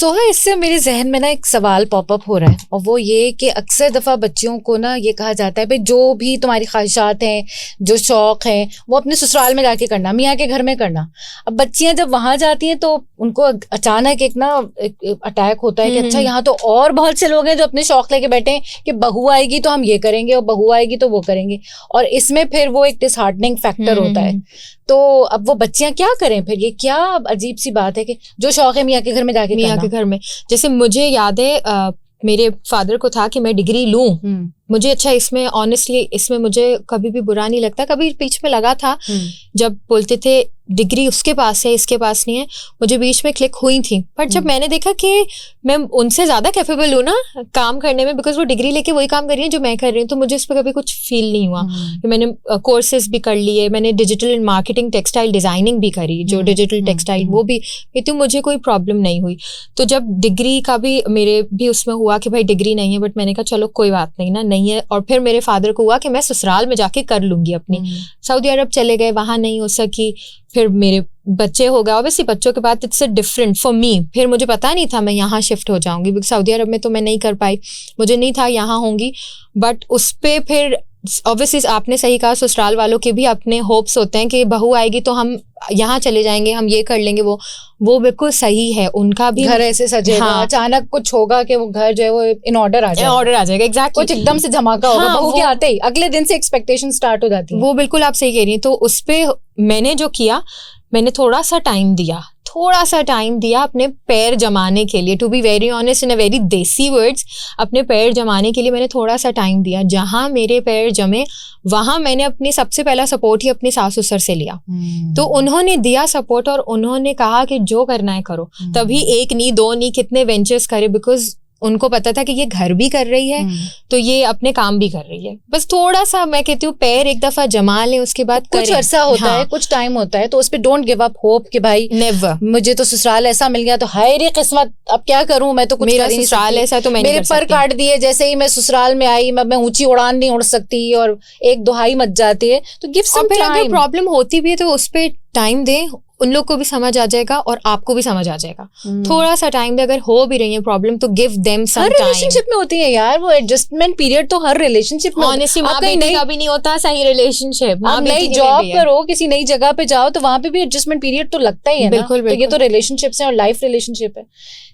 सोहा, इससे मेरे जहन में ना एक सवाल पॉपअप हो रहा है, और वो ये कि अक्सर दफ़ा बच्चियों को ना ये कहा जाता है भाई जो भी तुम्हारी ख्वाहिशात हैं, जो शौक़ हैं, वो अपने ससुराल में जाके करना, मियाँ के घर में करना। अब बच्चियाँ जब वहाँ जाती हैं तो उनको अचानक एक अटैक होता है कि अच्छा यहाँ तो और बहुत से लोग हैं जो अपने शौक़ लेके बैठे हैं कि बहू आएगी तो हम ये करेंगे और बहू आएगी तो वो करेंगे, और इसमें फिर वो एक डिसहार्टनिंग फैक्टर होता है। तो अब वो बच्चियां क्या करें फिर? ये क्या अजीब सी बात है कि जो शौक है मियाँ के घर में जाके मियाँ के घर में। जैसे मुझे याद है मेरे फादर को था कि मैं डिग्री लूं, मुझे अच्छा इसमें ऑनेस्टली इसमें मुझे कभी भी बुरा नहीं लगता। कभी बीच में लगा था जब बोलते थे डिग्री उसके पास है इसके पास नहीं है, मुझे बीच में क्लिक हुई थी। पर जब मैंने देखा कि मैं उनसे ज्यादा कैपेबल हूँ ना काम करने में, बिकॉज वो डिग्री लेके वही काम कर रही है जो मैं कर रही हूँ, तो मुझे उस पर कभी कुछ फील नहीं हुआ। मैंने कोर्सेज भी कर लिए, मैंने डिजिटल मार्केटिंग टेक्सटाइल डिजाइनिंग भी करी, जो डिजिटल टेक्सटाइल वो भी, तो मुझे कोई प्रॉब्लम नहीं हुई। तो जब डिग्री का भी मेरे भी उसमें हुआ कि भाई डिग्री नहीं है, बट मैंने कहा चलो कोई बात नहीं ना, नहीं है। और फिर मेरे फादर को हुआ कि मैं ससुराल में जाके कर लूंगी अपनी। सऊदी अरब चले गए, वहां नहीं हो सकी, फिर मेरे बच्चे हो गए। ऑब्वियसली बच्चों के बाद इट्स डिफरेंट फॉर मी। फिर मुझे पता नहीं था मैं यहाँ शिफ्ट हो जाऊंगी, बिकॉज सऊदी अरब में तो मैं नहीं कर पाई, मुझे नहीं था यहाँ होंगी। बट उस पे फिर ऑब्वियसली आपने सही कहा, ससुराल वालों के भी अपने होप्स होते हैं कि बहू आएगी तो हम यहाँ चले जाएंगे, हम ये कर लेंगे, वो बिल्कुल सही है। उनका भी घर ऐसे सजेगा, हाँ, अचानक कुछ होगा कि वो घर जो है वो इन ऑर्डर आ जाएगा, एग्जैक्टली कुछ एकदम से धमाका होगा, हाँ, बहू के आते ही अगले दिन से एक्सपेक्टेशन स्टार्ट हो जाती है। वो बिल्कुल आप सही कह रही हैं। तो उस पे मैंने जो किया, मैंने थोड़ा सा टाइम दिया अपने पैर जमाने के लिए। To be very honest in a very desi words, अपने पैर जमाने के लिए मैंने थोड़ा सा टाइम दिया। जहां मेरे पैर जमे वहां मैंने अपनी सबसे पहला सपोर्ट ही अपनी सास ससुर से लिया। तो उन्होंने दिया सपोर्ट और उन्होंने कहा कि जो करना है करो। तभी एक नहीं दो नहीं कितने वेंचर्स करे, बिकॉज उनको पता था कि ये घर भी कर रही है तो ये अपने काम भी कर रही है। बस थोड़ा सा मैं कहती हूँ पैर एक दफा जमा लें, उसके बाद कुछ अरसा होता है, कुछ टाइम होता है, तो उस पे डोंट गिव अप होप कि भाई नेवर, मुझे तो ससुराल ऐसा मिल गया तो हाय रे किस्मत, अब क्या करूं, मैं तो कुछ मेरा ससुराल ऐसा तो मैं मेरे पर काट दिए, जैसे ही मैं ससुराल में आई मैं ऊंची उड़ान नहीं उड़ सकती और एक दुहाई मच जाती है। तो गिव सम टाइम। अगर प्रॉब्लम होती भी है तो उस पे टाइम दें, उन लोग को भी समझ आ जाएगा और आपको भी समझ आ जाएगा। थोड़ा सा टाइम दे, अगर हो भी रही है प्रॉब्लम तो गिव देम सम टाइम। हर रिलेशनशिप में होती है यार वो एडजस्टमेंट पीरियड, तो हर रिलेशनशिप में ऑनेस्टली माँ बेटी का भी नहीं होता सही रिलेशनशिप। आप नई जॉब करो, किसी नई जगह पे जाओ तो वहां पे भी एडजस्टमेंट पीरियड तो लगता ही है। बिल्कुल, तो ये तो रिलेशनशिप्स है और लाइफ रिलेशनशिप है।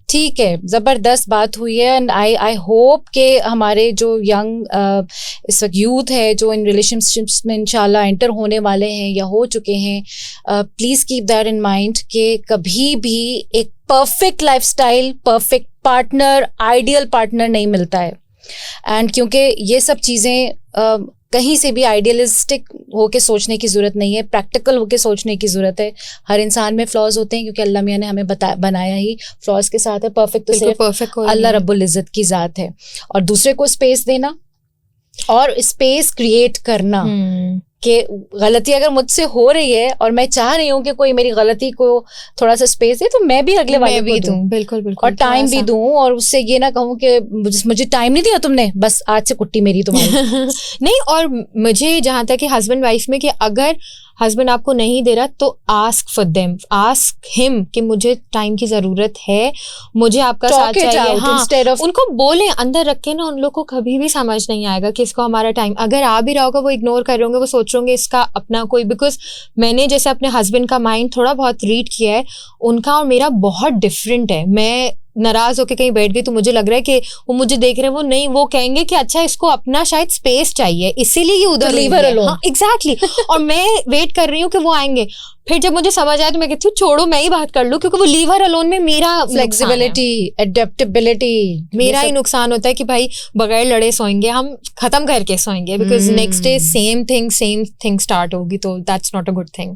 ठीक है, जबरदस्त बात हुई है। एंड आई होप के हमारे जो यंग इस वक्त यूथ है जो इन रिलेशनशिप्स में इंशाल्लाह एंटर होने वाले हैं या हो चुके हैं, please keep that in mind कि कभी भी एक perfect lifestyle, perfect partner, ideal partner नहीं मिलता है। एंड क्योंकि ये सब चीज़ें कहीं से भी आइडियलिस्टिक होके सोचने की ज़रूरत नहीं है, प्रैक्टिकल होके सोचने की ज़रूरत है। हर इंसान में फ्लॉज होते हैं क्योंकि अल्लाह मियाँ ने हमें बनाया ही फ्लॉज के साथ है। परफेक्ट तो सिर्फ अल्लाह रब्बुल इज़्ज़त की ज़ात है। और दूसरे को स्पेस देना और स्पेस क्रिएट करना कि गलती अगर मुझसे हो रही है और मैं चाह रही हूँ कि कोई मेरी गलती को थोड़ा सा स्पेस दे, तो मैं भी अगले वाले को दूँ, बिल्कुल बिल्कुल, और टाइम भी दूँ, और उससे ये ना कहूँ कि मुझे टाइम नहीं दिया तुमने, बस आज से कुट्टी मेरी तुम्हारी। नहीं, और मुझे जहाँ तक कि हस्बैंड वाइफ में कि अगर हस्बैंड आपको नहीं दे रहा तो ask for them, ask him कि मुझे टाइम की जरूरत है, मुझे आपका साथ चाहिए। हाँ, उनको बोलें, अंदर रखें ना, उन लोग को कभी भी समझ नहीं आएगा कि इसको हमारा टाइम, अगर आ भी रहा होगा वो इग्नोर कर रहे होंगे, वो सोच रहे होंगे इसका अपना कोई, बिकॉज मैंने जैसे अपने हस्बैंड का माइंड थोड़ा बहुत रीड किया है, उनका और मेरा बहुत डिफरेंट है। मैं नाराज होके कहीं बैठ गई तो मुझे लग रहा है कि वो मुझे देख रहे हैं, वो नहीं, वो कहेंगे कि अच्छा इसको अपना शायद स्पेस चाहिए इसीलिए ये उधर लीवर अलोन। हाँ एग्जैक्टली। और मैं वेट कर रही हूँ कि वो आएंगे, फिर जब मुझे समझ आया तो मैं कहती हूँ छोड़ो मैं ही बात कर लूँ, क्योंकि वो लीवर अलोन में मेरा फ्लेक्सिबिलिटी, एडेप्टेबिलिटी मेरा ही नुकसान होता है कि भाई बगैर लड़े सोएंगे, हम खत्म करके सोएंगे, because next day same thing start होगी, तो that's not a good thing.